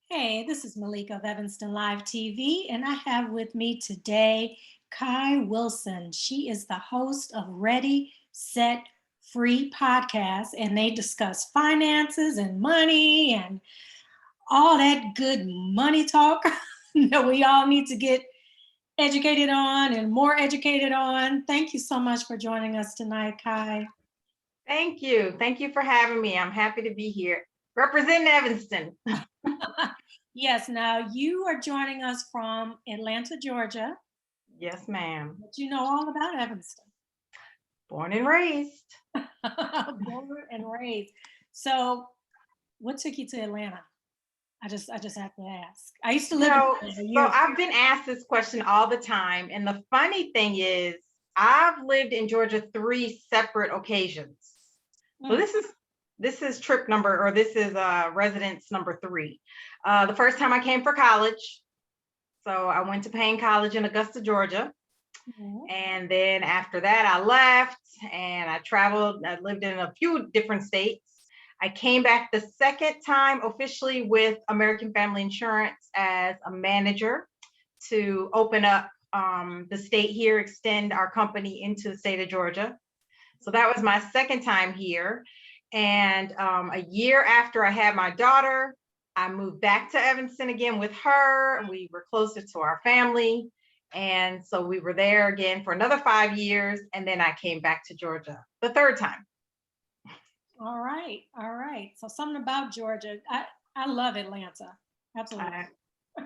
Hey, this is Malika of Evanston Live TV, and I have with me today Kai Wilson. She is the host of Ready, Set, Free podcast, and they discuss finances and money and all that good money talk that we all need to get educated on and more educated on. Thank you so much for joining us tonight, Kai. Thank you. Thank you for having me. I'm happy to be here representing Evanston. Yes, now you are joining us from Atlanta, Georgia, Yes, ma'am. but you know all about Evanston. Born and raised. Born and raised. So, what took you to Atlanta? I just have to ask. I used to live in So, Atlanta so years. I've been asked this question all the time. And the funny thing is, I've lived in Georgia 3 separate occasions. So Mm. this is trip number, or this is residence number 3. The first time I came for college. So I went to Payne College in Augusta, Georgia. Mhm. And then after that, I left and I traveled. I lived in a few different states. I came back the second time officially with American Family Insurance as a manager to open up the state here, extend our company into the state of Georgia. So that was my second time here. And a year after I had my daughter, I moved back to Evanston again with her. We were closer to our family. And so we were there again for another 5 years. And then I came back to Georgia the third time. All right, all right. So something about Georgia. I love Atlanta. Absolutely. I,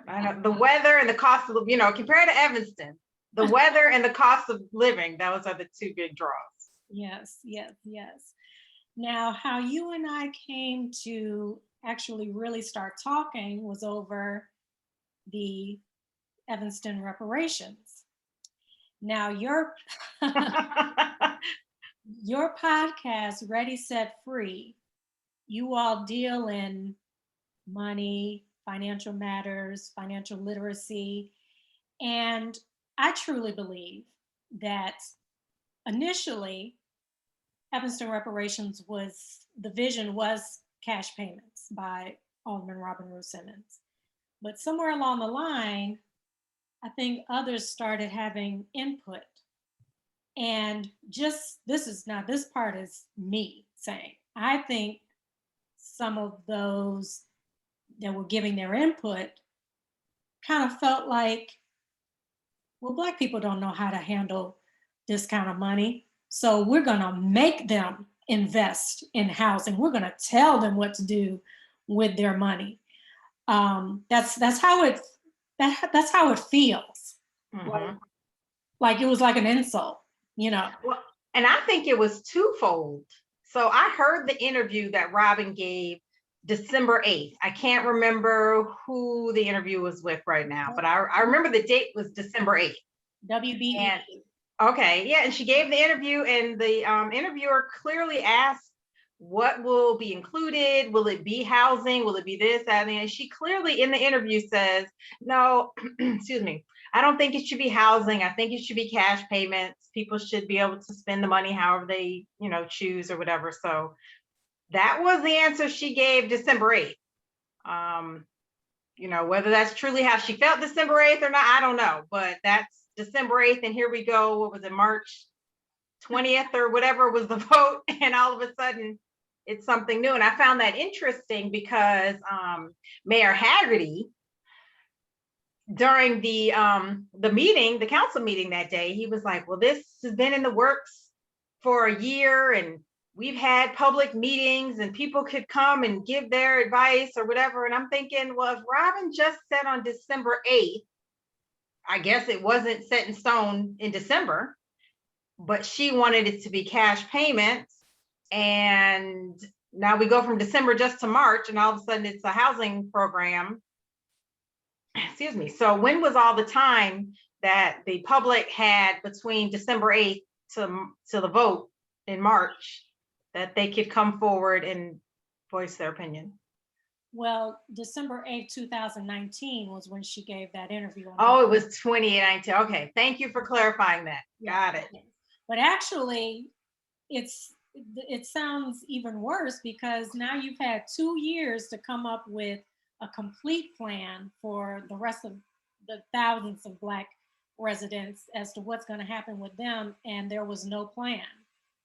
I know the weather and the cost of, compared to Evanston, the weather and the cost of living, those are the two big draws. Yes, yes, yes. Now, how you and I came to actually really start talking was over the Evanston reparations. Now, your podcast, Ready, Set, Free, you all deal in money, financial matters, financial literacy. And I truly believe that initially, Evanston Reparations the vision was cash payments by Alderman Robin Rue Simmons. But somewhere along the line, I think others started having input. And just this part is me saying, I think some of those that were giving their input kind of felt like, well, Black people don't know how to handle this kind of money. So we're going to make them invest in housing. We're going to tell them what to do with their money. That's how that's how it feels. Mm-hmm. Like it was like an insult, you know. Well, and I think it was twofold. So I heard the interview that Robin gave December 8th. I can't remember who the interview was with right now, but I remember the date was December 8th. WBE. And okay, yeah, and she gave the interview, and the interviewer clearly asked, what will be included? Will it be housing? Will it be this, that, and she clearly in the interview says, no, excuse me, I don't think it should be housing. I think it should be cash payments. People should be able to spend the money however they, choose or whatever. So that was the answer she gave December 8th. Whether that's truly how she felt December 8th or not, I don't know. But that's December 8th, and here we go. What was it, March 20th or whatever was the vote? And all of a sudden, it's something new. And I found that interesting because Mayor Haggerty, during the meeting, the council meeting that day, he was like, well, this has been in the works for a year, and we've had public meetings and people could come and give their advice or whatever. And I'm thinking, well, if Robin just said on December 8th, I guess it wasn't set in stone in December, but she wanted it to be cash payments. And now we go from December just to March, and all of a sudden it's a housing program. Excuse me. So when was all the time that the public had between December 8th to the vote in March that they could come forward and voice their opinion? Well, December 8th, 2019 was when she gave that interview. Oh, it was 2019. Okay. Thank you for clarifying that. Got it. But actually, it sounds even worse because now you've had 2 years to come up with a complete plan for the rest of the thousands of Black residents as to what's going to happen with them. And there was no plan.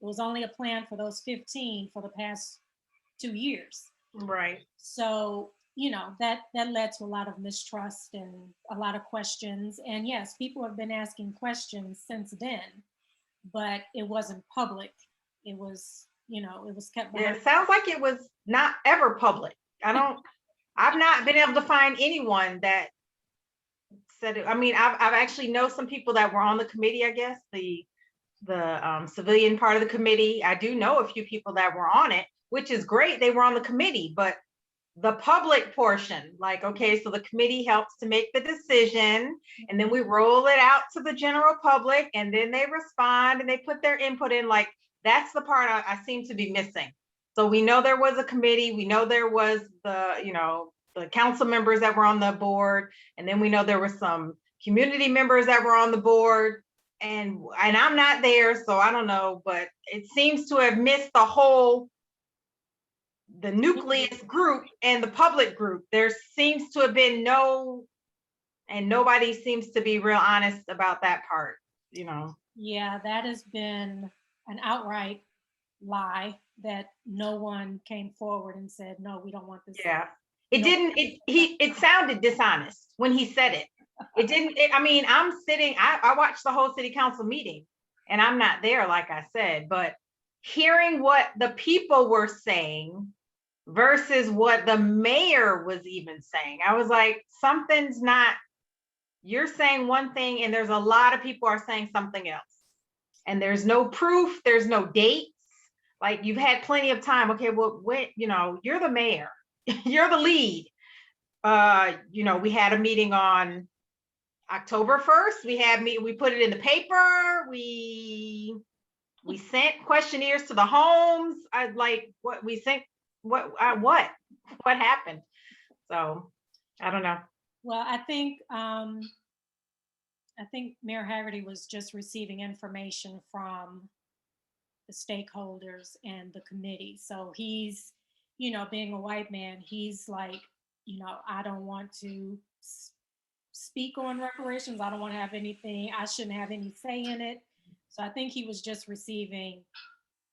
It was only a plan for those 15 for the past 2 years. Right. So, that led to a lot of mistrust and a lot of questions. And yes, people have been asking questions since then, but it wasn't public. It was, it was kept Yeah, behind. it sounds like it was not ever public. I've not been able to find anyone that said it. I mean, I've actually know some people that were on the committee, I guess, the civilian part of the committee. I do know a few people that were on it, which is great. They were on the committee, but the public portion, like, okay, so the committee helps to make the decision, and then we roll it out to the general public, and then they respond and they put their input in. Like, that's the part I seem to be missing. So we know there was a committee, we know there was the council members that were on the board, and then we know there were some community members that were on the board, and I'm not there, so I don't know, but it seems to have missed the nucleus group and the public group. There seems to have been nobody seems to be real honest about that part, Yeah, that has been an outright lie that no one came forward and said, no, we don't want this. Yeah. It sounded dishonest when he said it. It didn't, I'm sitting, I watched the whole city council meeting, and I'm not there, like I said, but hearing what the people were saying versus what the mayor was even saying, I was like, something's not, you're saying one thing and there's a lot of people are saying something else, and there's no proof, there's no dates. Like, you've had plenty of time. Okay, well, when, you're the mayor, you're the lead. We had a meeting on October 1st. We put it in the paper. We sent questionnaires to the homes. What happened? So I don't know. Well, I think Mayor Haggerty was just receiving information from the stakeholders and the committee. So he's, being a white man, he's like, I don't want to speak on reparations. I don't want to have anything. I shouldn't have any say in it. So I think he was just receiving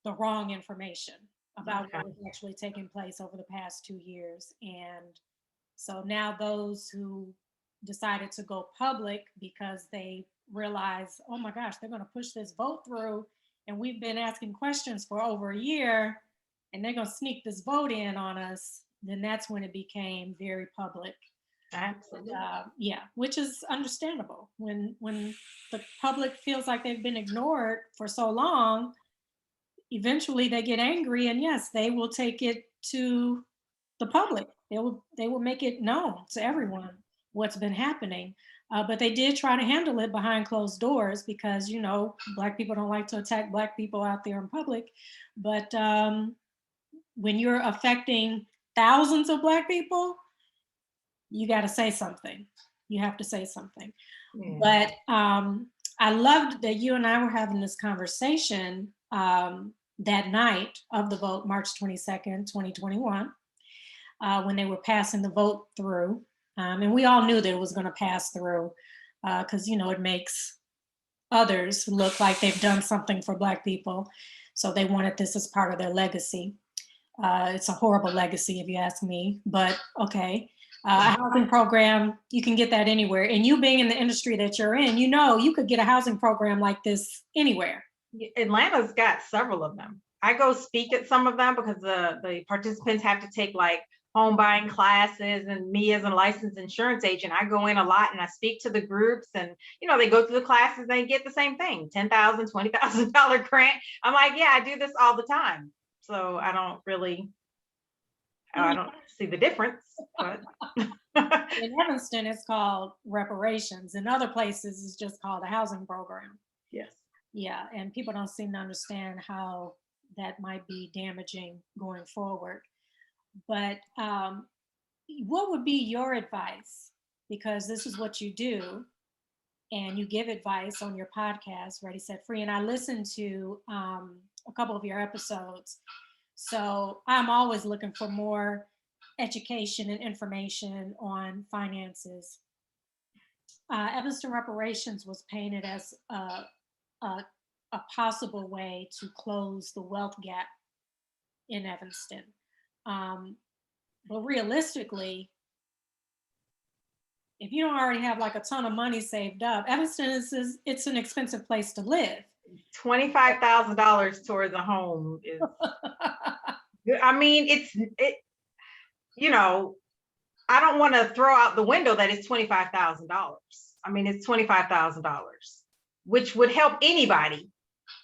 the wrong information about what was actually taking place over the past 2 years. And so now those who decided to go public because they realize, oh my gosh, they're going to push this vote through, and we've been asking questions for over a year, and they're going to sneak this vote in on us, then that's when it became very public. Absolutely. Yeah, which is understandable. When the public feels like they've been ignored for so long, eventually they get angry, and yes, they will take it to the public. They will make it known to everyone what's been happening. But they did try to handle it behind closed doors because, Black people don't like to attack Black people out there in public. But when you're affecting thousands of Black people, you got to say something. You have to say something. Yeah. But I loved that you and I were having this conversation that night of the vote, March 22nd, 2021, when they were passing the vote through. And we all knew that it was going to pass through because, it makes others look like they've done something for Black people. So they wanted this as part of their legacy. It's a horrible legacy, if you ask me, but okay. A housing program, you can get that anywhere. And you being in the industry that you're in, you could get a housing program like this anywhere. Atlanta's got several of them. I go speak at some of them because the participants have to take like home buying classes, and me as a licensed insurance agent, I go in a lot and I speak to the groups, and they go through the classes, they get the same thing, $10,000, $20,000 grant. I'm like, yeah, I do this all the time. So I don't see the difference. But in Evanston, it's called Reparations. In other places, it's just called a housing program. Yes. Yeah, and people don't seem to understand how that might be damaging going forward. But what would be your advice? Because this is what you do, and you give advice on your podcast, Ready, Set, Free. And I listened to a couple of your episodes. So I'm always looking for more education and information on finances. Evanston Reparations was painted as a possible way to close the wealth gap in Evanston. But realistically, if you don't already have like a ton of money saved up, Evanston it's an expensive place to live. $25,000 towards a home is, I mean, you know, I don't want to throw out the window that it's $25,000. I mean, it's $25,000, which would help anybody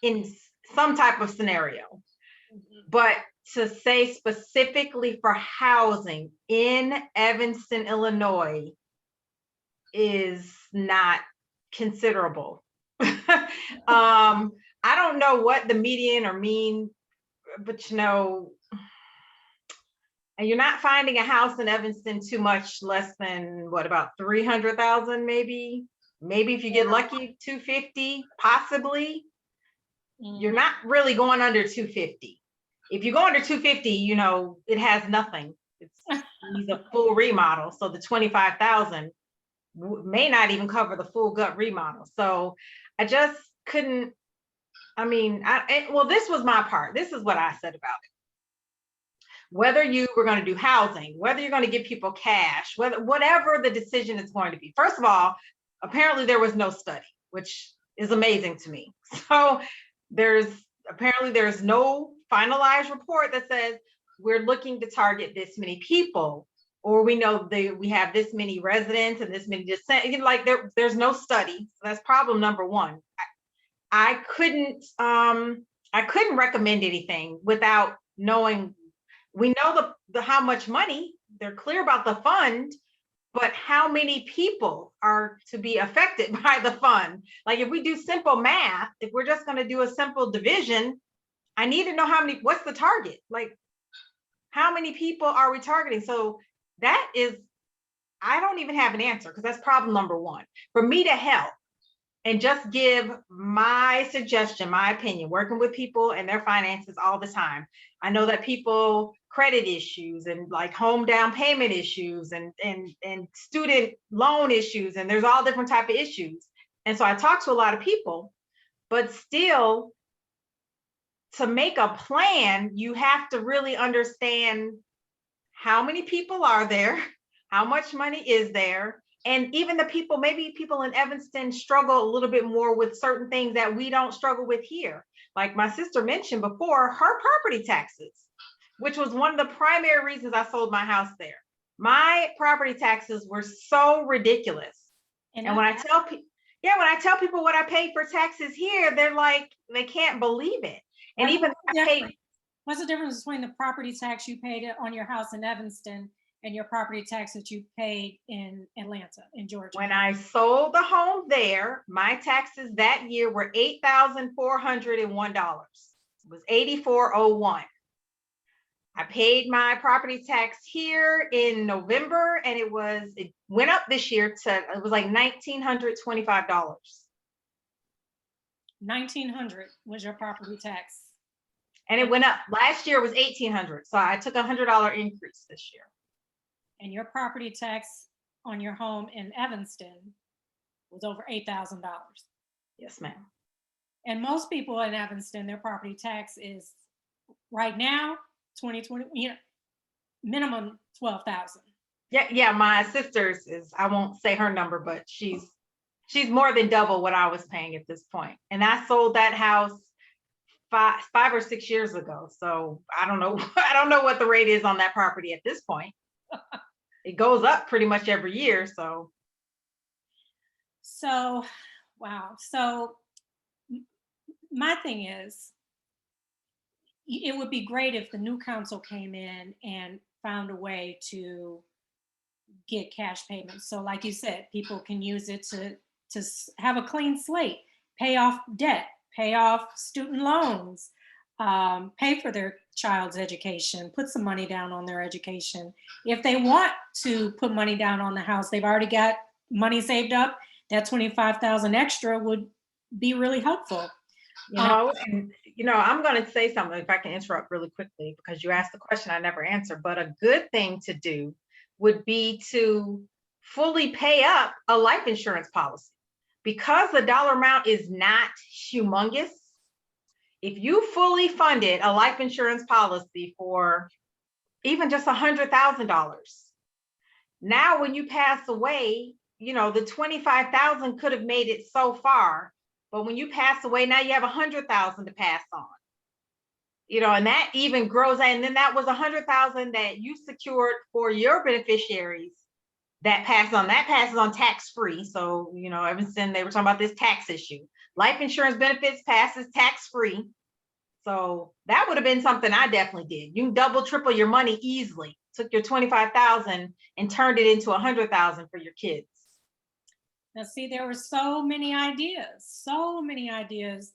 in some type of scenario. But to say specifically for housing in Evanston, Illinois is not considerable. I don't know what the median or mean, but you know, and you're not finding a house in Evanston too much less than what, about 300,000 maybe if you get lucky, 250 possibly. You're not really going under 250. If you go under 250, you know, it has nothing. It's a full remodel. So the 25,000 may not even cover the full gut remodel. So I just couldn't, I mean, well, this was my part. This is what I said about it. Whether you were going to do housing, whether you're going to give people cash, whatever the decision is going to be. First of all, apparently there was no study, which is amazing to me. So there's no finalized report that says we're looking to target this many people, or we know we have this many residents and this many descent. Like there's no study. So that's problem number one. I couldn't recommend anything without knowing. We know the how much money, they're clear about the fund, but how many people are to be affected by the fund? Like if we do simple math, if we're just going to do a simple division, I need to know what's the target? Like how many people are we targeting? So that is, I don't even have an answer because that's problem number one. For me to help and just give my suggestion, my opinion, working with people and their finances all the time. I know that people credit issues and like home down payment issues and student loan issues, and there's all different type of issues. And so I talk to a lot of people, but still to make a plan, you have to really understand how many people are there, how much money is there, and even maybe people in Evanston struggle a little bit more with certain things that we don't struggle with here. Like my sister mentioned before, her property taxes, which was one of the primary reasons I sold my house there. My property taxes were so ridiculous. And when I tell people what I paid for taxes here, they're like, they can't believe it. And even what's the difference between the property tax you paid on your house in Evanston and your property tax that you paid in Atlanta, in Georgia? When I sold the home there, my taxes that year were $8,401. It was $8,401. I paid my property tax here in November, and it went up this year it was like $1,925. $1,900 was your property tax. And it went up. Last year was $1,800. So I took $100 increase this year. And your property tax on your home in Evanston was over $8,000. Yes, ma'am. And most people in Evanston, their property tax is right now, 2020, minimum 12,000. Yeah. My sister's I won't say her number, but she's more than double what I was paying at this point. And I sold that house 5 or 6 years ago. So I don't know. I don't know what the rate is on that property at this point. It goes up pretty much every year. So wow. So my thing is, it would be great if the new council came in and found a way to get cash payments. So like you said, people can use it to have a clean slate, pay off debt, pay off student loans, pay for their child's education, put some money down on their education. If they want to put money down on the house, they've already got money saved up, that $25,000 extra would be really helpful. And I'm going to say something, if I can interrupt really quickly, because you asked the question I never answered. But a good thing to do would be to fully pay up a life insurance policy, because the dollar amount is not humongous. If you fully funded a life insurance policy for even just $100,000, now when you pass away, the 25,000 could have made it so far, but when you pass away, now you have 100,000 to pass on. And that even grows, and then that was 100,000 that you secured for your beneficiaries that passes on tax-free. So, Evanston, they were talking about this tax issue. Life insurance benefits passes tax-free. So that would have been something I definitely did. You can double, triple your money easily. Took your 25,000 and turned it into 100,000 for your kids. Now, see, there were so many ideas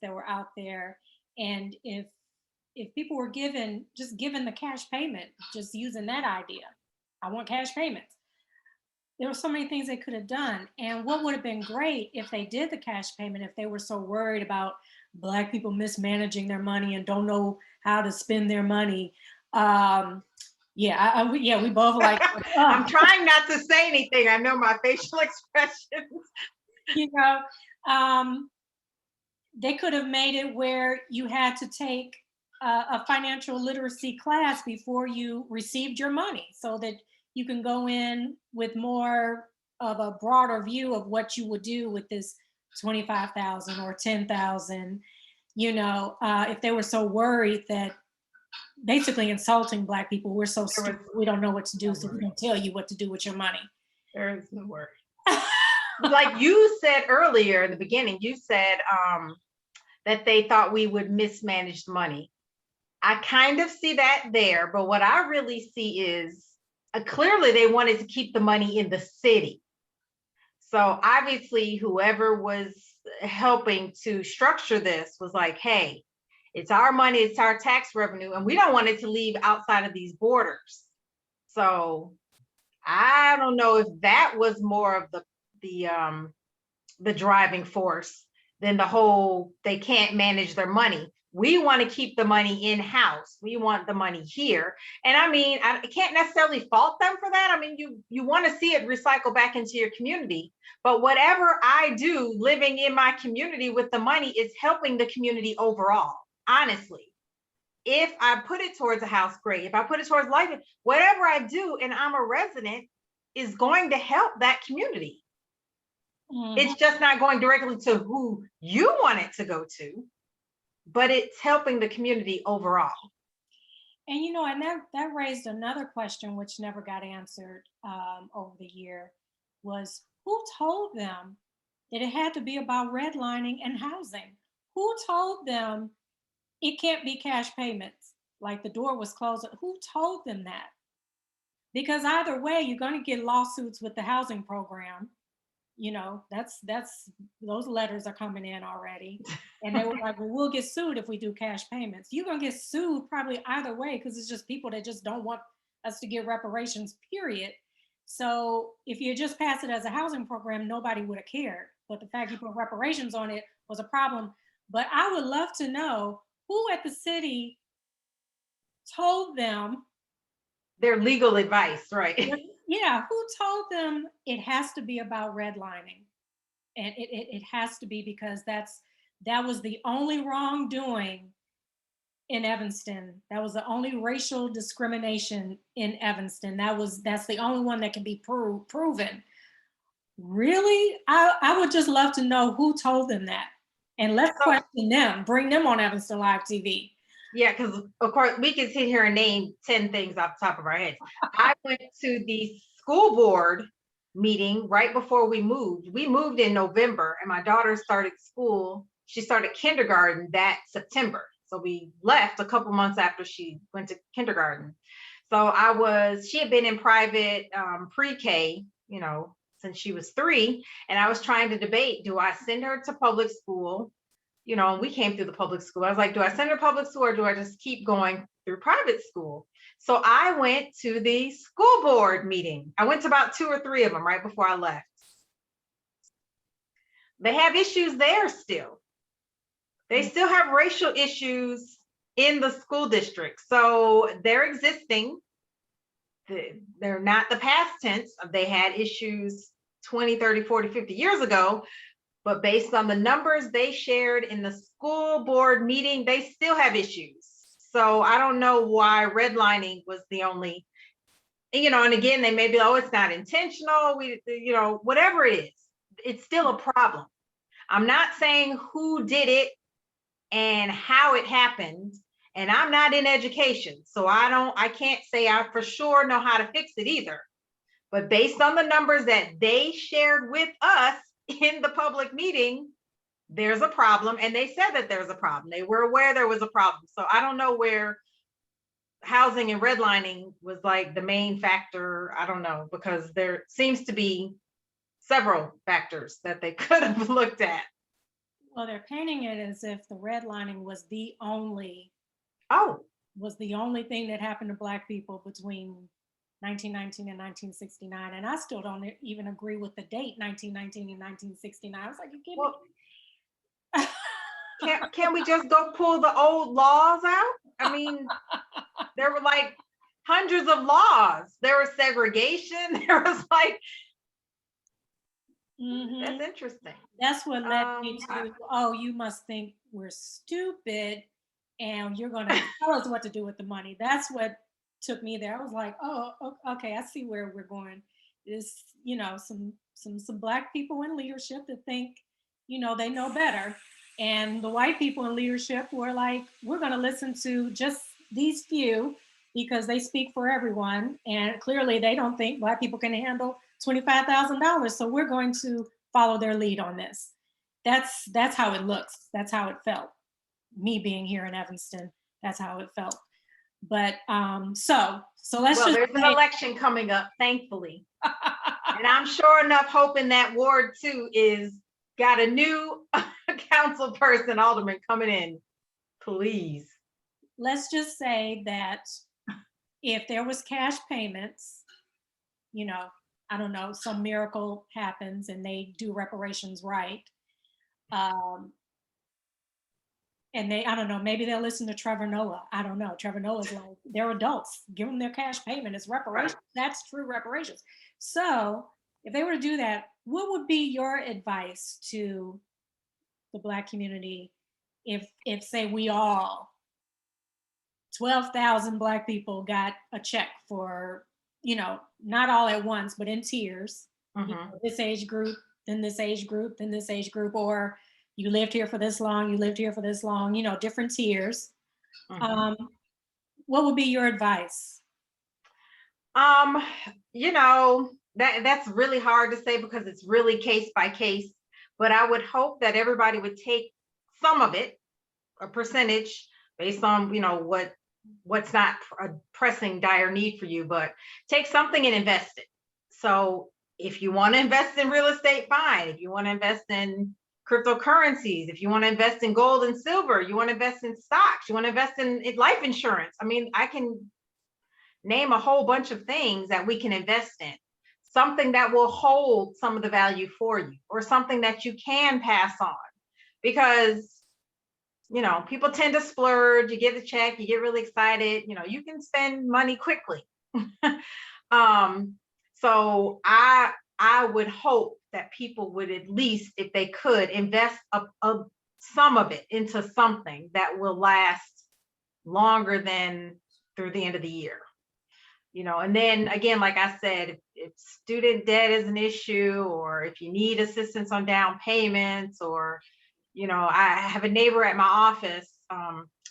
that were out there. And if people were given the cash payment, just using that idea, I want cash payments. There were so many things they could have done. And what would have been great if they did the cash payment, if they were so worried about Black people mismanaging their money and don't know how to spend their money. We both like. I'm trying not to say anything. I know my facial expressions. They could have made it where you had to take a financial literacy class before you received your money, so that you can go in with more of a broader view of what you would do with this 25,000 or 10,000. If they were so worried that basically insulting Black people, we're so stupid, we don't know what to do, so we don't tell you what to do with your money. There is no worry. Like you said earlier in the beginning, you said that they thought we would mismanage money. I kind of see that there, but what I really see is clearly they wanted to keep the money in the city. So obviously whoever was helping to structure this was like, hey, it's our money, it's our tax revenue, and we don't want it to leave outside of these borders. So I don't know if that was more of the driving force than the whole they can't manage their money. We want to keep the money in-house. We want the money here. And I mean, I can't necessarily fault them for that. I mean, you want to see it recycle back into your community. But whatever I do living in my community with the money is helping the community overall, honestly. If I put it towards a house, great. If I put it towards life, whatever I do and I'm a resident is going to help that community. Mm-hmm. It's just not going directly to who you want it to go to, but it's helping the community overall. And and that raised another question which never got answered over the year, was who told them that it had to be about redlining and housing? Who told them it can't be cash payments, like the door was closed? Who told them that? Because either way, you're going to get lawsuits with the housing program. That's those letters are coming in already. And they were like, well, we'll get sued if we do cash payments. You're going to get sued probably either way, because it's just people that just don't want us to get reparations, period. So if you just pass it as a housing program, nobody would have cared. But the fact you put reparations on it was a problem. But I would love to know who at the city told them their legal advice, right? Yeah, who told them it has to be about redlining? And it has to be, because that was the only wrongdoing in Evanston. That was the only racial discrimination in Evanston. That's the only one that can be proven. Really? I would just love to know who told them that. And let's question them, bring them on Evanston Live TV. Yeah, because of course we can sit here and name 10 things off the top of our heads. I went to the school board meeting right before we moved. We moved in November and my daughter started school. She started kindergarten that September. So we left a couple months after she went to kindergarten. So she had been in private pre-K, since she was 3. And I was trying to debate, do I send her to public school? And we came through the public school. I was like, do I send her to public school or do I just keep going through private school? So I went to the school board meeting. I went to about 2 or 3 of them right before I left. They have issues there still. They still have racial issues in the school district. So they're existing. They're not the past tense. They had issues 20, 30, 40, 50 years ago. But based on the numbers they shared in the school board meeting, they still have issues. So I don't know why redlining was the only, and again, they may be, oh, it's not intentional. Whatever it is, it's still a problem. I'm not saying who did it and how it happened. And I'm not in education, so I can't say I for sure know how to fix it either. But based on the numbers that they shared with us in the public meeting, there's a problem. And they said that there's a problem. They were aware there was a problem. So I don't know where housing and redlining was like the main factor. I don't know, because there seems to be several factors that they could have looked at. Well, they're painting it as if the redlining was the only thing that happened to Black people between 1919 and 1969. And I still don't even agree with the date 1919 and 1969. I was like, you kidding me? Can we just go pull the old laws out? I mean, there were like hundreds of laws. There was segregation. There was like, that's interesting. That's what led me to, oh, you must think we're stupid and you're going to tell us what to do with the money. That's what took me there. I was like, oh, okay, I see where we're going. Is, some Black people in leadership that think, they know better. And the white people in leadership were like, we're going to listen to just these few because they speak for everyone. And clearly they don't think Black people can handle $25,000. So we're going to follow their lead on this. That's how it looks. That's how it felt. Me being here in Evanston, that's how it felt. But so let's just there's an election coming up, thankfully. And I'm sure enough hoping that Ward 2 is got a new council person, alderman coming in, please. Let's just say that if there was cash payments, I don't know, some miracle happens and they do reparations right. And I don't know, maybe they'll listen to Trevor Noah. I don't know. Trevor Noah's like, they're adults. Give them their cash payment. It's reparations. Right. That's true reparations. So if they were to do that, what would be your advice to the Black community if say we all, 12,000 Black people got a check for, not all at once, but in tiers, this age group, then this age group, then this age group, or you lived here for this long, you lived here for this long, different tiers. What would be your advice? That's really hard to say because it's really case by case, but I would hope that everybody would take some of it, a percentage based on, what's not a pressing dire need for you, but take something and invest it. So if you want to invest in real estate, fine. If you want to invest in cryptocurrencies, if you want to invest in gold and silver, you want to invest in stocks, you want to invest in life insurance. I mean, I can name a whole bunch of things that we can invest in. Something that will hold some of the value for you, or something that you can pass on. Because, people tend to splurge, you get a check, you get really excited, you can spend money quickly. So I would hope that people would at least, if they could, invest some of it into something that will last longer than through the end of the year. And then again, like I said, if student debt is an issue, or if you need assistance on down payments, or, I have a neighbor at my office.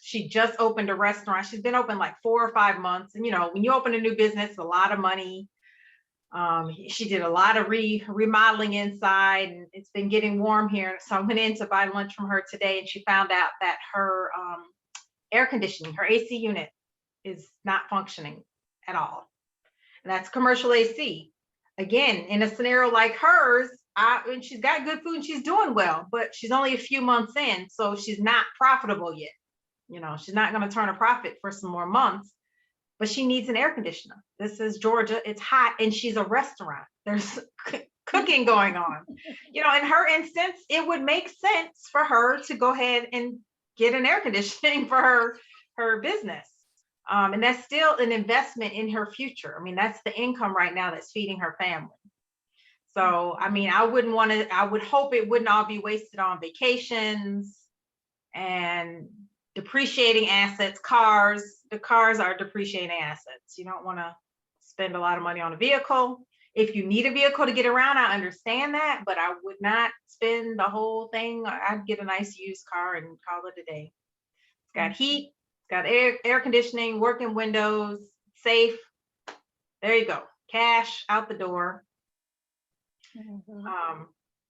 She just opened a restaurant. She's been open like 4 or 5 months. And, when you open a new business, a lot of money. She did a lot of remodeling inside, and it's been getting warm here. So I went in to buy lunch from her today, and she found out that her air conditioning, her AC unit, is not functioning at all. And that's commercial AC. Again, in a scenario like hers, and she's got good food and she's doing well, but she's only a few months in, so she's not profitable yet. She's not going to turn a profit for some more months, but she needs an air conditioner. This is Georgia, it's hot, and she's a restaurant. There's cooking going on. In her instance, it would make sense for her to go ahead and get an air conditioning for her business. And that's still an investment in her future. I mean, that's the income right now that's feeding her family. So, I mean, I would hope it wouldn't all be wasted on vacations and depreciating assets. The cars are depreciating assets. You don't want to spend a lot of money on a vehicle. If you need a vehicle to get around, I understand that, but I would not spend the whole thing. I'd get a nice used car and call it a day. It's got heat, it's got air conditioning, working windows, safe. There you go. Cash out the door.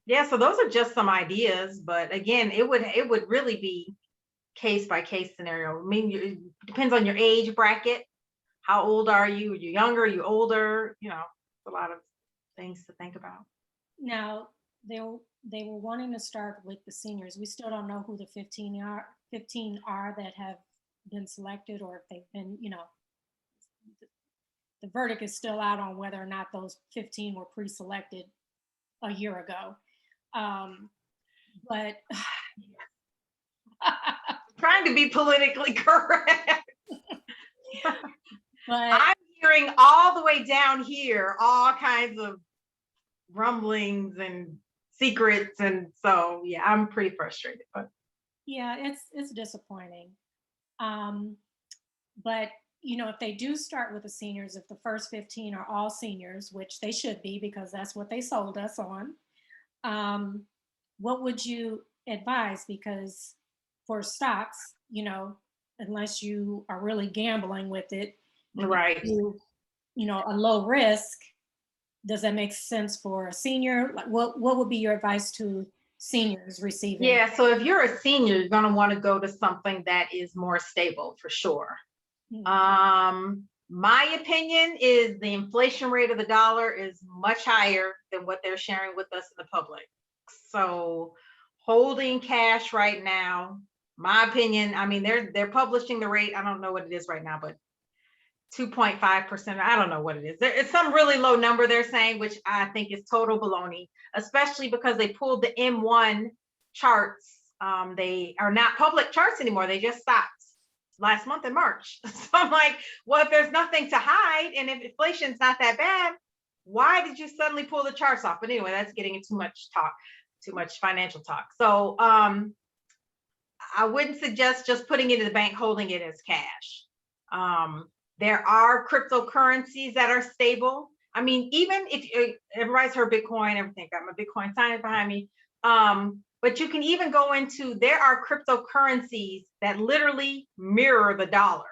Yeah, so those are just some ideas, but again, it would really be case by case scenario. I mean, it depends on your age bracket. How old are you? Are you younger? Are you older? You know, a lot of things to think about. Now, they were wanting to start with the seniors. We still don't know who the 15 are that have been selected, or if they've been, you know, the verdict is still out on whether or not those 15 were pre-selected a year ago. But trying to be politically correct. but I'm hearing all the way down here all kinds of rumblings and secrets, and so yeah, I'm pretty frustrated. But yeah, it's disappointing. But you know, if they do start with the seniors, if the first 15 are all seniors, which they should be because that's what they sold us on, what would you advise? Because for stocks, you know, unless you are really gambling with it, right. you know, a low risk, does that make sense for a senior? Like, what would be your advice to seniors receiving? Yeah, so if you're a senior, you're going to want to go to something that is more stable for sure. My opinion is the inflation rate of the dollar is much higher than what they're sharing with us in the public. So holding cash right now, my opinion, I mean, they're publishing the rate. I don't know what it is right now, but 2.5%. I don't know what it is. It's some really low number they're saying, which I think is total baloney, especially because they pulled the M1 charts. They are not public charts anymore. They just stopped last month in March. So I'm like, well, if there's nothing to hide and if inflation's not that bad, why did you suddenly pull the charts off? But anyway, that's getting into too much financial talk. So I wouldn't suggest just putting it in the bank, holding it as cash. There are cryptocurrencies that are stable. I mean, even if everybody's heard Bitcoin, everything, got my Bitcoin sign behind me. But you can even go into, there are cryptocurrencies that literally mirror the dollar.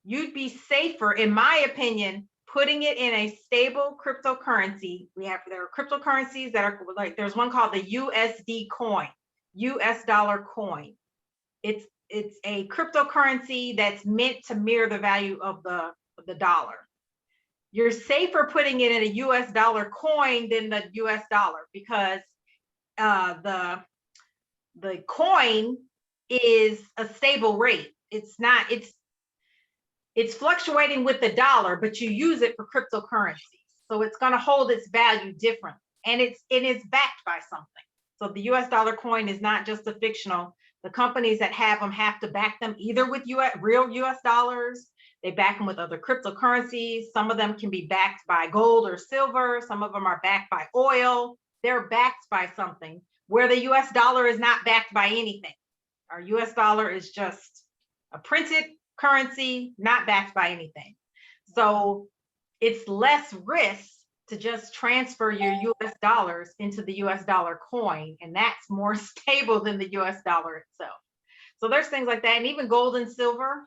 You'd be safer, in my opinion, putting it in a stable cryptocurrency. There are cryptocurrencies that are like, there's one called the USD coin, US dollar coin. It's a cryptocurrency that's meant to mirror the value of the dollar. You're safer putting it in a US dollar coin than the US dollar, because the coin is a stable rate. It's fluctuating with the dollar, but you use it for cryptocurrency. So it's going to hold its value different. And it is backed by something. So the US dollar coin is not just a fictional. The companies that have them have to back them either with real US dollars. They back them with other cryptocurrencies. Some of them can be backed by gold or silver. Some of them are backed by oil. They're backed by something, where the US dollar is not backed by anything. Our US dollar is just a printed currency, not backed by anything. So it's less risk to just transfer your US dollars into the US dollar coin, and that's more stable than the US dollar itself. So there's things like that. And even gold and silver.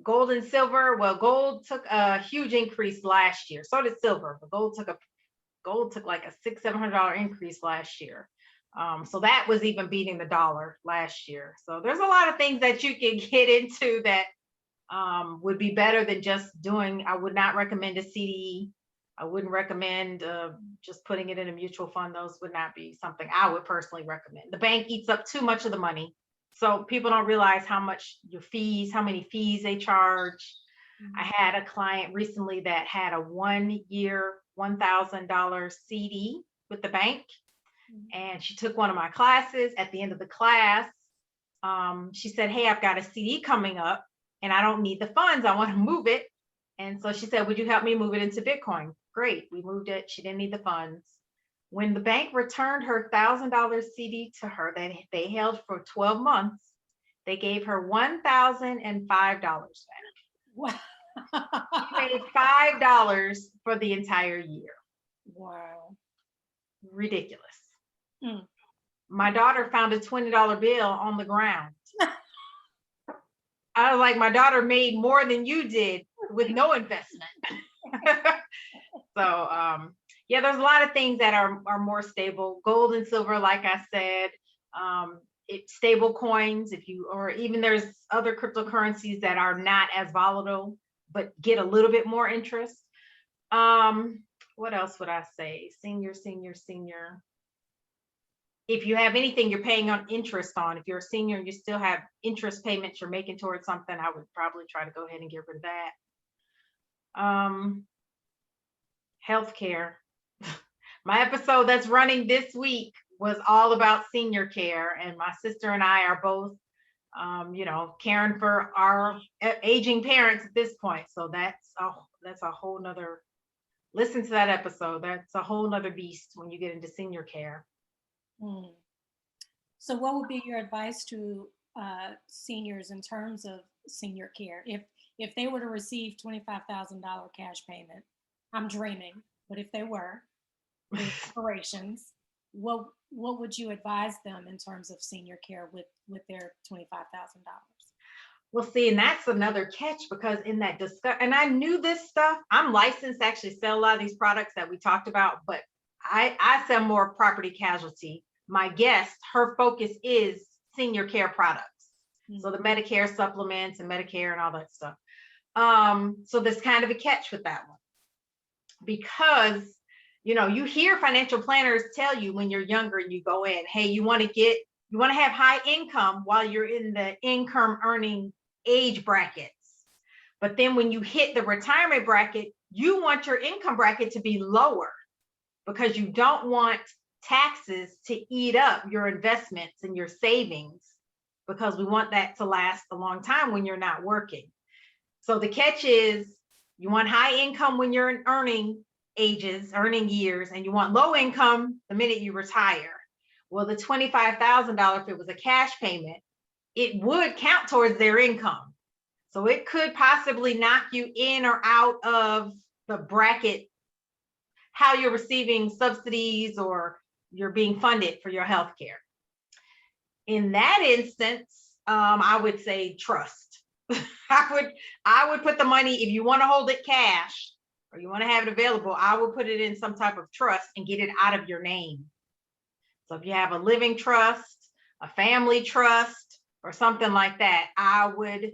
Gold and silver, well, gold took a huge increase last year. So did silver, but gold took like a $600-700 increase last year. So that was even beating the dollar last year. So there's a lot of things that you can get into that would be better than just doing. I would not recommend a CD. I wouldn't recommend just putting it in a mutual fund. Those would not be something I would personally recommend. The bank eats up too much of the money. So people don't realize how many fees they charge. I had a client recently that had a 1-year, $1,000 CD with the bank. And she took one of my classes. At the end of the class, she said, hey, I've got a CD coming up and I don't need the funds. I want to move it. And so she said, would you help me move it into Bitcoin? Great. We moved it. She didn't need the funds. When the bank returned her $1,000 CD to her that they held for 12 months, they gave her $1,005 back. Wow. She made $5 for the entire year. Wow. Ridiculous. Mm. My daughter found a $20 bill on the ground. I was like, my daughter made more than you did with no investment. So yeah, there's a lot of things that are more stable. Gold and silver, like I said, stable coins, or even there's other cryptocurrencies that are not as volatile, but get a little bit more interest. What else would I say? Senior. If you have anything you're paying on interest on, if you're a senior and you still have interest payments you're making towards something, I would probably try to go ahead and get rid of that. Healthcare. My episode that's running this week was all about senior care, and my sister and I are both, caring for our aging parents at this point. So that's a whole nother. Listen to that episode. That's a whole nother beast when you get into senior care. So, what would be your advice to seniors in terms of senior care? If they were to receive $25,000 cash payment, I'm dreaming, but if they were, with reparations, what would you advise them in terms of senior care with their $25,000? Well, see, and that's another catch, because in that and I knew this stuff. I'm licensed to actually sell a lot of these products that we talked about, but I sell more property casualty. My guest, her focus is senior care products. So the Medicare supplements and Medicare and all that stuff. So there's kind of a catch with that one, because you hear financial planners tell you when you're younger, you go in, hey, you want to have high income while you're in the income earning age brackets. But then when you hit the retirement bracket, you want your income bracket to be lower, because you don't want taxes to eat up your investments and your savings, because we want that to last a long time when you're not working. So the catch is, you want high income when you're in earning years, and you want low income the minute you retire. Well, the $25,000, if it was a cash payment, it would count towards their income. So it could possibly knock you in or out of the bracket, how you're receiving subsidies or you're being funded for your health care. In that instance, I would say trust. I would put the money, if you want to hold it cash or you want to have it available, I would put it in some type of trust and get it out of your name. So if you have a living trust, a family trust, or something like that, I would,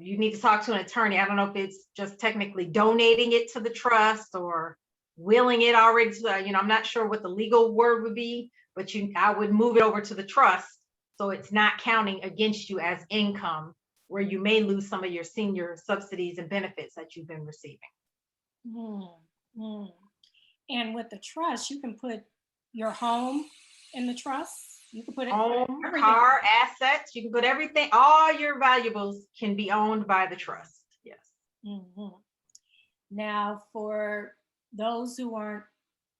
you need to talk to an attorney. I don't know if it's just technically donating it to the trust or willing it already to, I'm not sure what the legal word would be, but I would move it over to the trust, so it's not counting against you as income, where you may lose some of your senior subsidies and benefits that you've been receiving. And with the trust, you can put your home in the trust. You can put it home, car, assets. You can put everything. All your valuables can be owned by the trust. Yes. Now, for those who aren't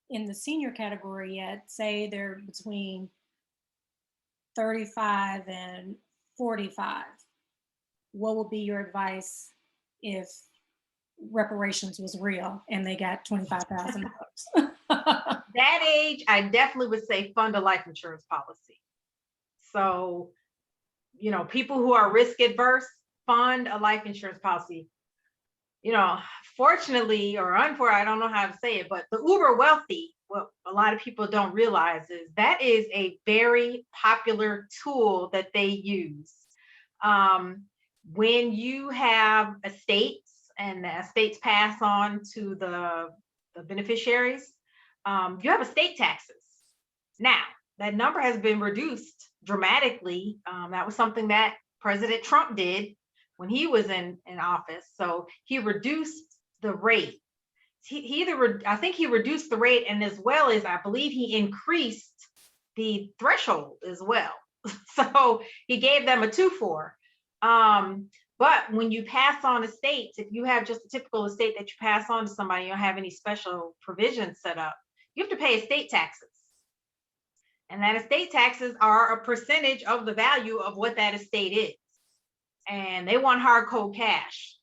in the senior category yet, say they're between 35 and 45, what would be your advice if reparations was real and they got $25,000? That age, I definitely would say fund a life insurance policy. So, people who are risk adverse, fund a life insurance policy. Fortunately or unfortunately, I don't know how to say it, but the uber wealthy, what a lot of people don't realize is that is a very popular tool that they use. When you have estates and the estates pass on to the beneficiaries, you have estate taxes. Now, that number has been reduced dramatically. That was something that President Trump did when he was in office. So he reduced the rate. I think he reduced the rate, and as well as I believe he increased the threshold as well. So he gave them a 2-4. But when you pass on estates, if you have just a typical estate that you pass on to somebody, you don't have any special provisions set up, you have to pay estate taxes. And that estate taxes are a percentage of the value of what that estate is. And they want hard cold cash.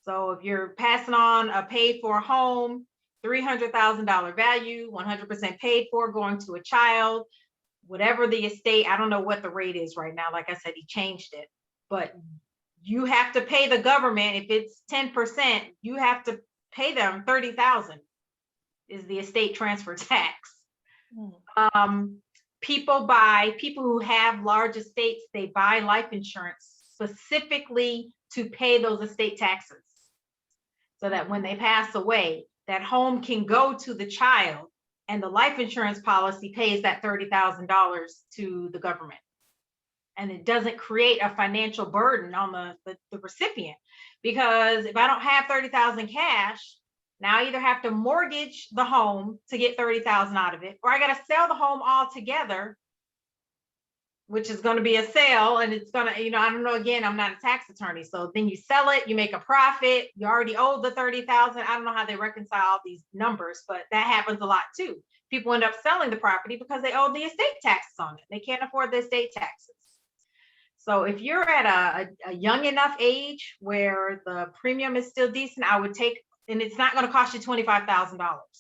So if you're passing on a paid for home, $300,000 value, 100% paid for, going to a child, whatever the estate, I don't know what the rate is right now. Like I said, he changed it, but you have to pay the government. If it's 10%, you have to pay them 30,000 is the estate transfer tax. People who have large estates, they buy life insurance specifically to pay those estate taxes, so that when they pass away, that home can go to the child, and the life insurance policy pays that $30,000 to the government. And it doesn't create a financial burden on the recipient, because if I don't have 30,000 cash, now I either have to mortgage the home to get 30,000 out of it, or I got to sell the home altogether, which is going to be a sale, and it's going to, I don't know, again, I'm not a tax attorney. So then you sell it, you make a profit, you already owe the 30,000. I don't know how they reconcile all these numbers, but that happens a lot too. People end up selling the property because they owe the estate taxes on it. They can't afford the estate taxes. So if you're at a young enough age where the premium is still decent, I would take, and it's not going to cost you $25,000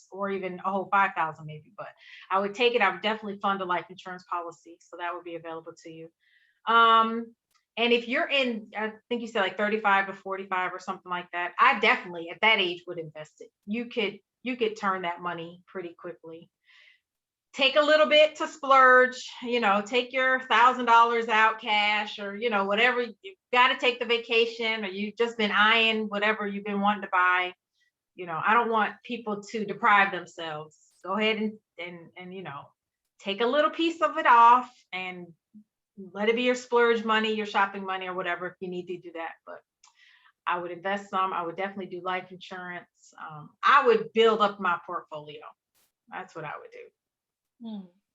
or even a whole 5,000 maybe, but I would take it. I would definitely fund a life insurance policy, so that would be available to you. And if you're in, I think you said like 35 to 45 or something like that, I definitely at that age would invest it. You could turn that money pretty quickly. Take a little bit to splurge, take your $1,000 out cash, or, whatever. You've got to take the vacation, or you've just been eyeing whatever you've been wanting to buy. I don't want people to deprive themselves. Go ahead and take a little piece of it off and let it be your splurge money, your shopping money, or whatever, if you need to do that. But I would invest some. I would definitely do life insurance. I would build up my portfolio. That's what I would do.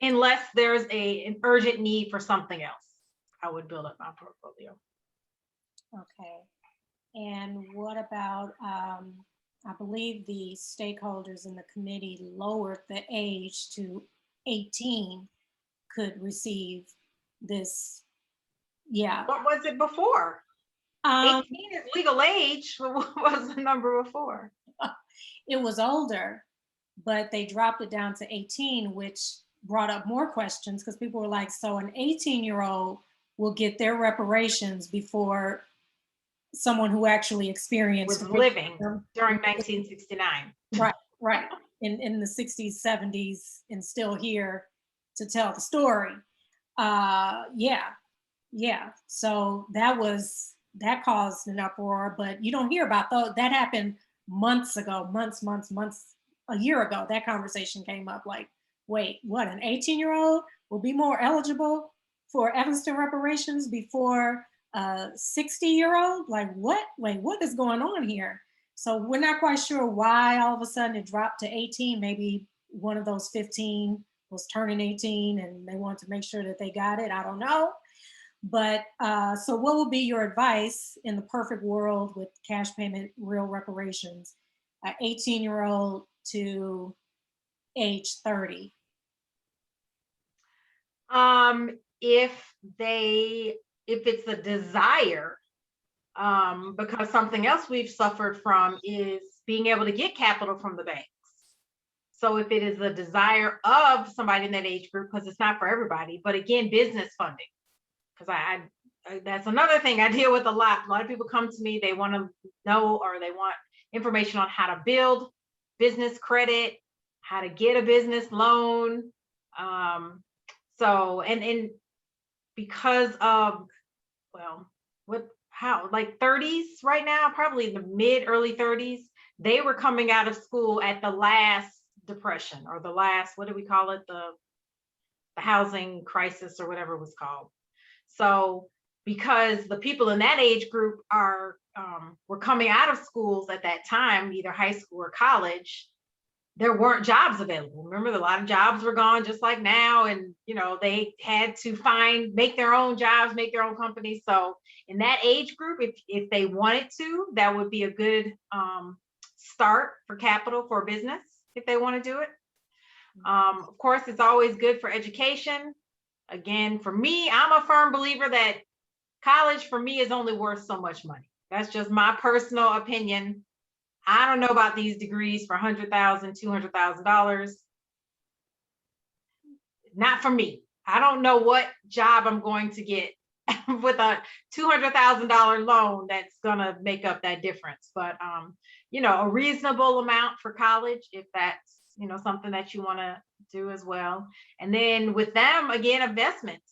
Unless there's an urgent need for something else, I would build up my portfolio. Okay. And what about, I believe the stakeholders in the committee lowered the age to 18 could receive this. Yeah. What was it before? 18 is legal age. What was the number before? It was older, but they dropped it down to 18, which brought up more questions, because people were like, so an 18-year-old will get their reparations before someone who actually experienced was living during 1969. Right. In the 60s, 70s, and still here to tell the story. Yeah. So that caused an uproar, but you don't hear about those. That happened months ago, months, a year ago. That conversation came up, like, wait, what, an 18-year-old will be more eligible for Evanston reparations before a 60-year-old? Like, what? Wait, what is going on here? So we're not quite sure why all of a sudden it dropped to 18. Maybe one of those 15 was turning 18 and they wanted to make sure that they got it. I don't know. But so what would be your advice in the perfect world with cash payment, real reparations, an 18-year-old to age 30? If it's a desire, because something else we've suffered from is being able to get capital from the banks. So if it is a desire of somebody in that age group, because it's not for everybody, but again, business funding, because I that's another thing I deal with a lot. A lot of people come to me, they want to know, or they want information on how to build business credit, how to get a business loan. So, and because of, like 30s right now, probably the early 30s, they were coming out of school at the last depression, or the last, what do we call it? The housing crisis, or whatever it was called. So because the people in that age group are were coming out of schools at that time, either high school or college, there weren't jobs available. Remember, a lot of jobs were gone just like now. And, they had to make their own jobs, make their own companies. So in that age group, if they wanted to, that would be a good start for capital for a business if they want to do it. Of course, it's always good for education. Again, for me, I'm a firm believer that college for me is only worth so much money. That's just my personal opinion. I don't know about these degrees for $100,000, $200,000. Not for me. I don't know what job I'm going to get with a $200,000 loan that's going to make up that difference. But, a reasonable amount for college, if that's, something that you want to do as well. And then with them, again, investments.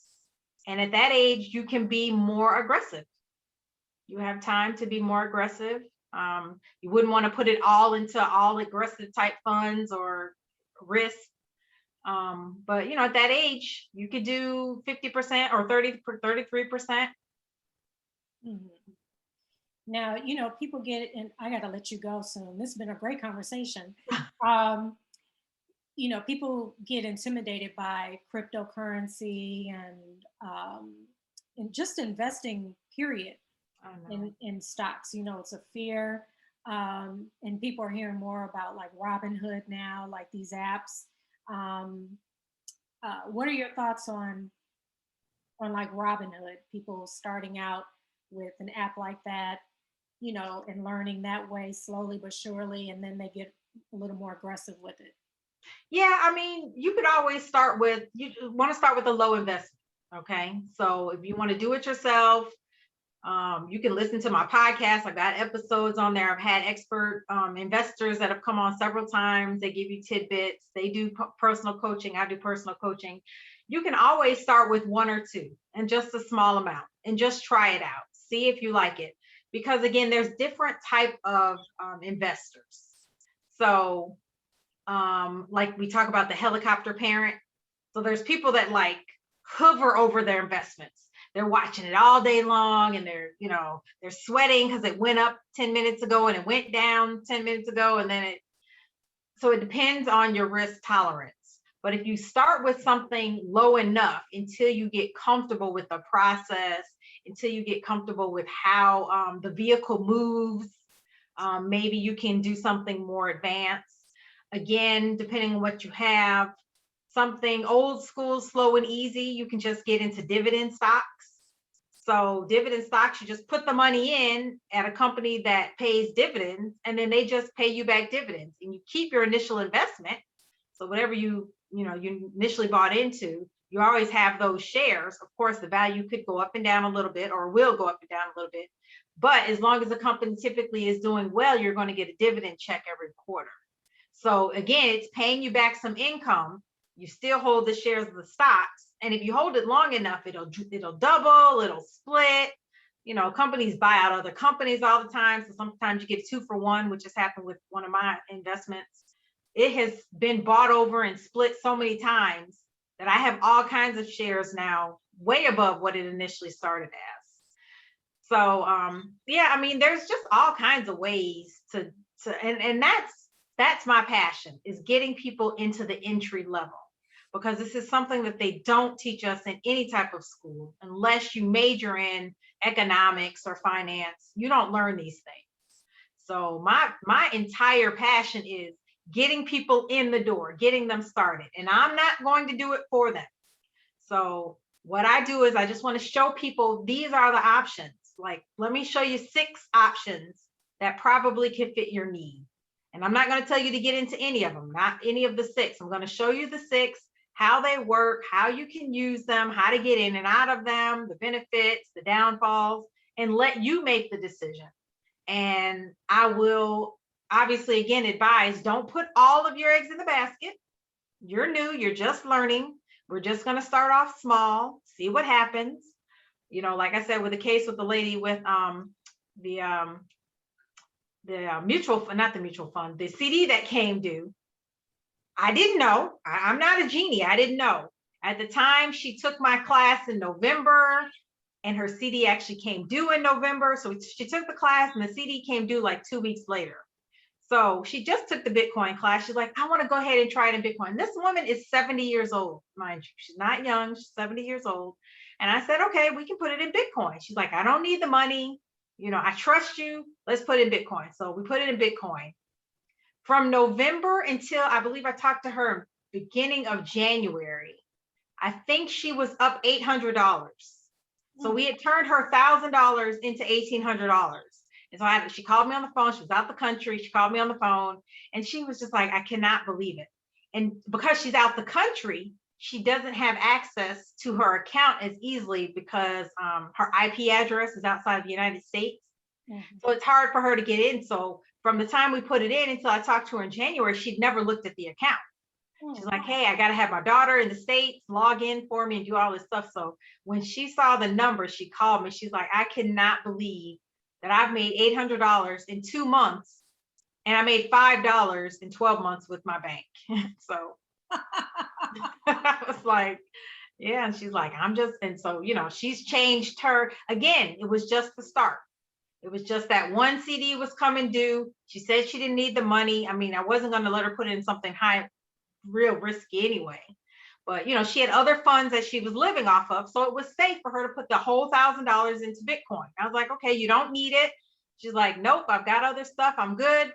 And at that age, you can be more aggressive. You have time to be more aggressive. You wouldn't want to put it all into all aggressive type funds or risk. But at that age, you could do 50% or 33%. Mhm. Now, people get, and I got to let you go soon. This has been a great conversation. People get intimidated by cryptocurrency and just investing, period, in stocks. It's a fear. And people are hearing more about like Robinhood now, like these apps. What are your thoughts on like Robinhood, people starting out with an app like that, and learning that way slowly but surely, and then they get a little more aggressive with it? Yeah, I mean, you could always you want to start with a low investment. Okay. So if you want to do it yourself, you can listen to my podcast. I've got episodes on there. I've had expert investors that have come on several times. They give you tidbits. They do personal coaching. I do personal coaching. You can always start with one or two and just a small amount and just try it out. See if you like it. Because again, there's different type of investors. So like we talk about the helicopter parent. So there's people that like hover over their investments. They're watching it all day long, and they're sweating because it went up 10 minutes ago and it went down 10 minutes ago. And then so it depends on your risk tolerance. But if you start with something low enough until you get comfortable with the process, until you get comfortable with how the vehicle moves, maybe you can do something more advanced. Again, depending on what you have, something old school, slow and easy, you can just get into dividend stocks. So dividend stocks, you just put the money in at a company that pays dividends, and then they just pay you back dividends, and you keep your initial investment. So whatever you initially bought into, you always have those shares. Of course, the value could go up and down a little bit, or will go up and down a little bit. But as long as the company typically is doing well, you're going to get a dividend check every quarter. So again, it's paying you back some income. You still hold the shares of the stocks. And if you hold it long enough, it'll double, it'll split. Companies buy out other companies all the time. So sometimes you get 2 for 1, which has happened with one of my investments. It has been bought over and split so many times that I have all kinds of shares now, way above what it initially started as. So yeah, I mean, there's just all kinds of ways and that's my passion, is getting people into the entry level, because this is something that they don't teach us in any type of school. Unless you major in economics or finance, you don't learn these things. So my entire passion is getting people in the door, getting them started, and I'm not going to do it for them. So what I do is I just want to show people these are the options. Like, let me show you 6 options that probably could fit your need. And I'm not going to tell you to get into any of them, not any of the 6. I'm going to show you the 6, how they work, how you can use them, how to get in and out of them, the benefits, the downfalls, and let you make the decision. And I will obviously, again, advise, don't put all of your eggs in the basket. You're new, you're just learning. We're just going to start off small, see what happens. Like I said, with the case with the lady with the mutual fund, not the mutual fund, the CD that came due. I didn't know. I'm not a genie. I didn't know. At the time, she took my class in November, and her CD actually came due in November. So she took the class and the CD came due like 2 weeks later. So she just took the Bitcoin class. She's like, I want to go ahead and try it in Bitcoin. This woman is 70 years old, mind you. She's not young. She's 70 years old. And I said, okay, we can put it in Bitcoin. She's like, I don't need the money. You know, I trust you. Let's put it in Bitcoin. So we put it in Bitcoin. From November until I believe I talked to her beginning of January, I think she was up $800. So we had turned her $1,000 into $1,800. And so she called me on the phone. She was out the country. She called me on the phone and she was just like, I cannot believe it. And because she's out the country, she doesn't have access to her account as easily because her IP address is outside of the United States. So it's hard for her to get in. So from the time we put it in until I talked to her in January, she'd never looked at the account. She's like, hey, I got to have my daughter in the States log in for me and do all this stuff. So when she saw the numbers, she called me. She's like, I cannot believe that I've made $800 in 2 months and I made $5 in 12 months with my bank. So I was like, yeah. And she's like, and so, you know, she's changed her. Again, it was just the start. It was just that one CD was coming due. She said she didn't need the money. I mean, I wasn't going to let her put in something high, real risky anyway. But, you know, she had other funds that she was living off of. So it was safe for her to put the whole $1,000 into Bitcoin. I was like, okay, you don't need it. She's like, nope, I've got other stuff. I'm good.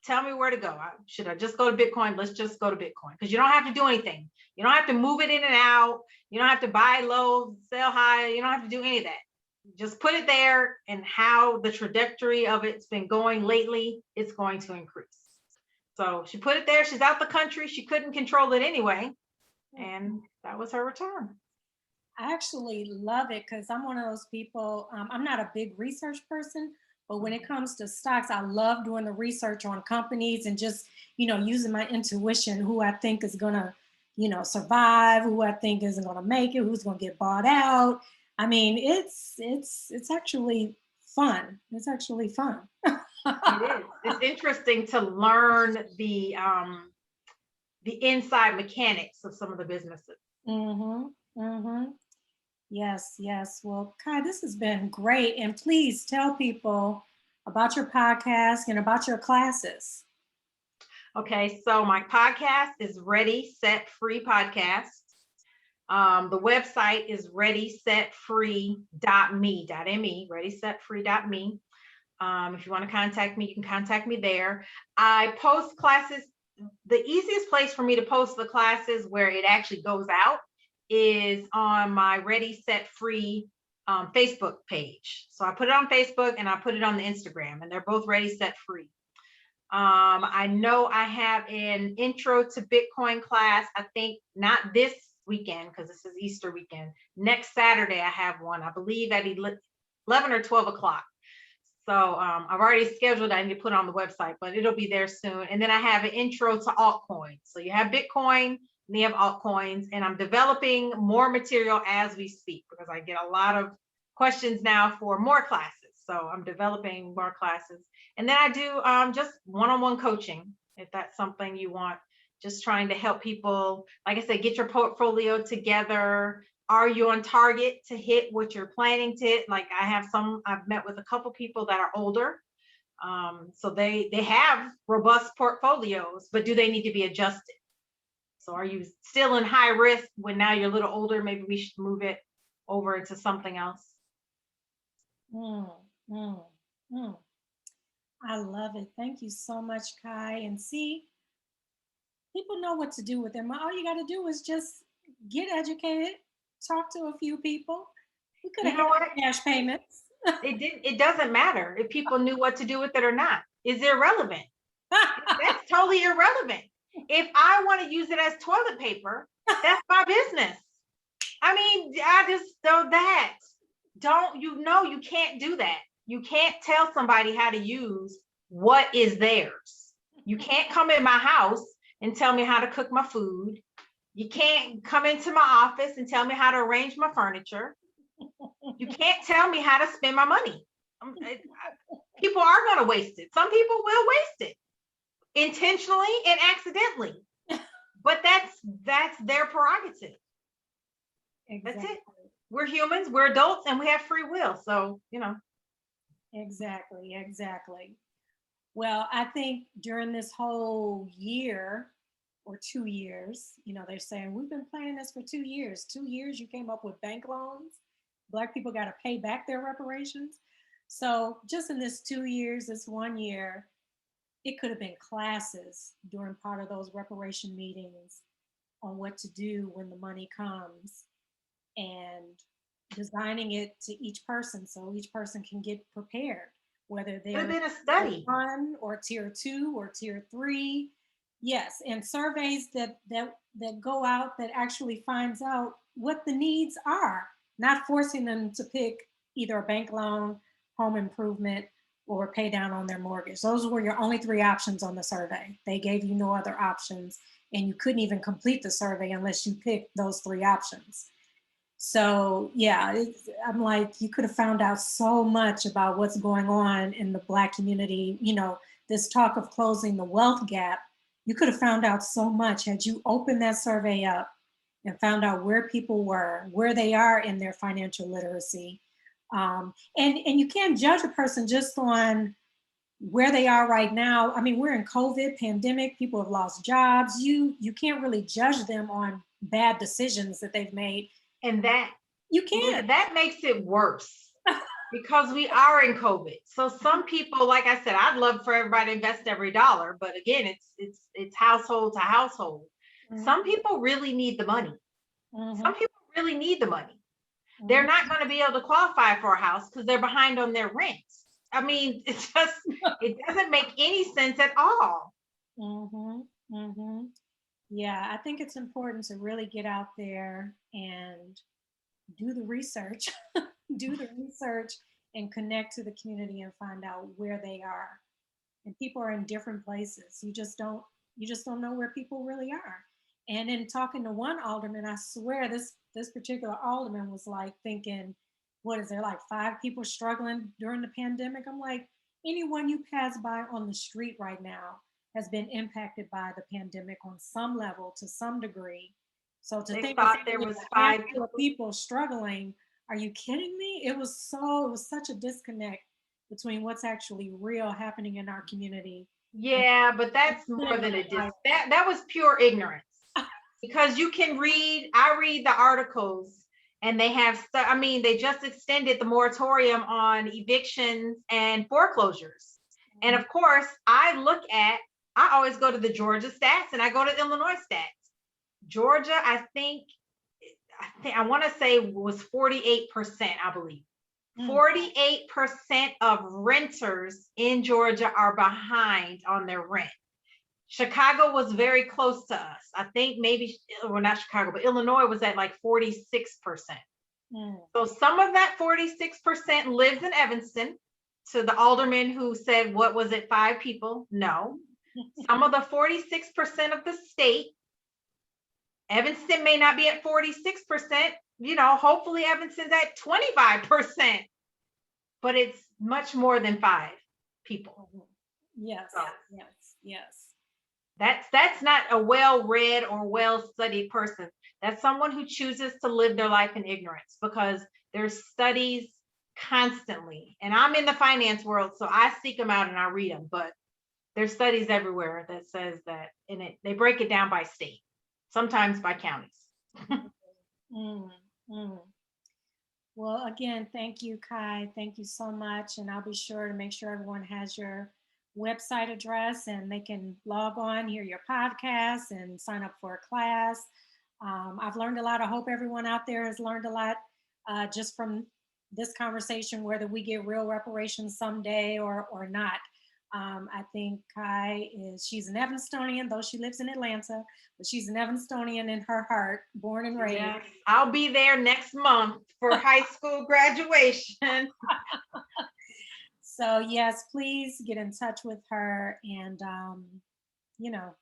Tell me where to go. Should I just go to Bitcoin? Let's just go to Bitcoin because you don't have to do anything. You don't have to move it in and out. You don't have to buy low, sell high. You don't have to do any of that. Just put it there, and how the trajectory of it's been going lately, it's going to increase. So she put it there. She's out the country. She couldn't control it anyway. And that was her return. I actually love it because I'm one of those people, I'm not a big research person, but when it comes to stocks, I love doing the research on companies and just, you know, using my intuition, who I think is going to, you know, survive, who I think isn't going to make it, who's going to get bought out. I mean, it's actually fun. It's actually fun. It is. It's interesting to learn the inside mechanics of some of the businesses. Yes, yes. Well, Kai, this has been great. And please tell people about your podcast and about your classes. Okay, so my podcast is Ready, Set, Free Podcast. The website is readysetfree.me, readysetfree.me. If you want to contact me, you can contact me there. I post classes. The easiest place for me to post the classes where it actually goes out is on my Ready, Set, Free Facebook page. So I put it on Facebook and I put it on the Instagram, and they're both Ready, Set, Free. I know I have an intro to Bitcoin class. I think not this weekend because this is Easter weekend. Next Saturday, I have one, I believe at 11 or 12 o'clock. So I've already scheduled. I need to put it on the website, but it'll be there soon. And then I have an intro to altcoins. So you have Bitcoin, and you have altcoins, and I'm developing more material as we speak because I get a lot of questions now for more classes. So I'm developing more classes. And then I do just one-on-one coaching, if that's something you want, just trying to help people, like I said, get your portfolio together. Are you on target to hit what you're planning to hit? Like I've met with a couple people that are older. So they have robust portfolios, but do they need to be adjusted? So are you still in high risk when now you're a little older? Maybe we should move it over into something else. I love it. Thank you so much, Kai. And see, people know what to do with them. All you got to do is just get educated, talk to a few people. We could have had cash payments. It doesn't matter if people knew what to do with it or not. It's irrelevant. That's totally irrelevant. If I want to use it as toilet paper, that's my business. I mean, I just know that. You can't do that. You can't tell somebody how to use what is theirs. You can't come in my house and tell me how to cook my food. You can't come into my office and tell me how to arrange my furniture. You can't tell me how to spend my money. People are going to waste it. Some people will waste it intentionally and accidentally. But that's their prerogative. Exactly. That's it. we're humans, we're adults, and we have free will. So, Exactly, exactly. Well, I think during this whole year or 2 years, they're saying we've been planning this for 2 years. 2 years, you came up with bank loans. Black people got to pay back their reparations. So just in this 2 years, this 1 year, it could have been classes during part of those reparation meetings on what to do when the money comes and designing it to each person so each person can get prepared, whether could have they're been a tier study. one or tier two or tier three. Yes, and surveys that go out that actually finds out what the needs are, not forcing them to pick either a bank loan, home improvement, or pay down on their mortgage. Those were your only three options on the survey. They gave you no other options, and you couldn't even complete the survey unless you picked those three options. So yeah, I'm like, you could have found out so much about what's going on in the Black community. This talk of closing the wealth gap, you could have found out so much had you opened that survey up and found out where people were, where they are in their financial literacy. And you can't judge a person just on where they are right now. I mean, we're in COVID pandemic, people have lost jobs. You can't really judge them on bad decisions that they've made. And that, You can't. that makes it worse because we are in COVID. So some people, like I said, I'd love for everybody to invest every dollar, but again, it's household to household. Mhm. Some people really need the money. Mhm. Some people really need the money. They're not going to be able to qualify for a house because they're behind on their rent. I mean, it doesn't make any sense at all. Mhm. Mhm. Yeah, I think it's important to really get out there and do the research, do the research and connect to the community and find out where they are. And people are in different places. You just don't know where people really are. And in talking to one alderman, I swear this particular alderman was like thinking, what is there, like 5 people struggling during the pandemic? I'm like, anyone you pass by on the street right now has been impacted by the pandemic on some level to some degree. So to They think it's thought there only was a 5 handful of people. people struggling, are you kidding me? It was such a disconnect between what's actually real happening in our community. And Yeah, but that's more than a that was pure ignorance. Because you can I read the articles and they have I mean, they just extended the moratorium on evictions and foreclosures. And of course, I always go to the Georgia stats and I go to Illinois stats. Georgia, I want to say was 48%, I believe. 48% of renters in Georgia are behind on their rent. Chicago was very close to us. I think maybe, well, not Chicago, but Illinois was at like 46%. So some of that 46% lives in Evanston. So the alderman who said, what was it, 5 people? No. Some of the 46% of the state, Evanston may not be at 46%. Hopefully Evanston's at 25%, but it's much more than 5 people. Yes, So yes. that's not a well-read or well-studied person. That's someone who chooses to live their life in ignorance, because there's studies constantly. And I'm in the finance world, so I seek them out and I read them, but there's studies everywhere that says that, and they break it down by state, sometimes by counties. Mm, mm. Well, again, thank you, Kai. Thank you so much. And I'll be sure to make sure everyone has your website address and they can log on, hear your podcast, and sign up for a class. I've learned a lot. I hope everyone out there has learned a lot just from this conversation, whether we get real reparations someday or not. I think she's an Evanstonian, though she lives in Atlanta, but she's an Evanstonian in her heart, born and raised. Yes, I'll be there next month for high school graduation. So yes, please get in touch with her, and you know,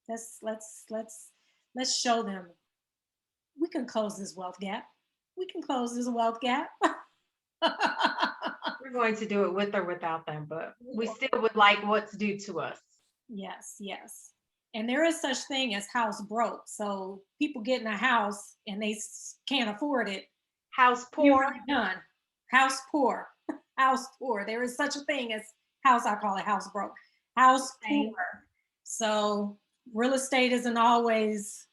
let's show them we can close this wealth gap. We can close this wealth gap. We're going to do it with or without them, but we still would like what's due to us. Yes, yes. And there is such thing as house broke. So people get in a house and they can't afford it. House You're poor. really done. House poor. House poor. There is such a thing as house, I call it house broke. House Same. poor. So real estate isn't always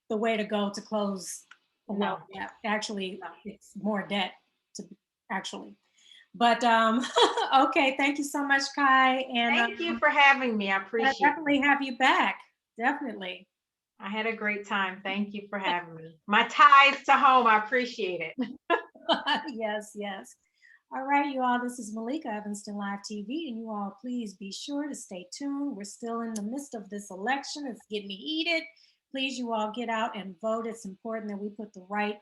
the way to go to close a wealth No, gap. Actually, no. it's more debt to actually. But okay, thank you so much, Kai. And Thank you for having me. I I appreciate it. definitely have you back. Definitely. I had a great time. Thank you for having me. My ties to home, I appreciate it. Yes, yes. All right, you all, this is Malika, Evanston Live TV, and you all please be sure to stay tuned. We're still in the midst of this election. It's getting heated. Please, you all get out and vote. It's important that we put the right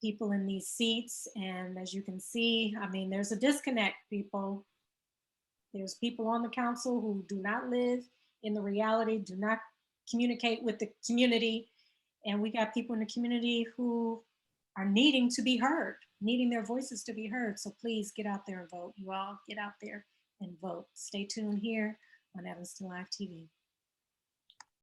people in these seats. And as you can see, I mean, there's a disconnect, people. There's people on the council who do not live in the reality, do not communicate with the community. And we got people in the community who are needing to be heard, needing their voices to be heard. So please get out there and vote. You all get out there and vote. Stay tuned here on Evanston Live TV.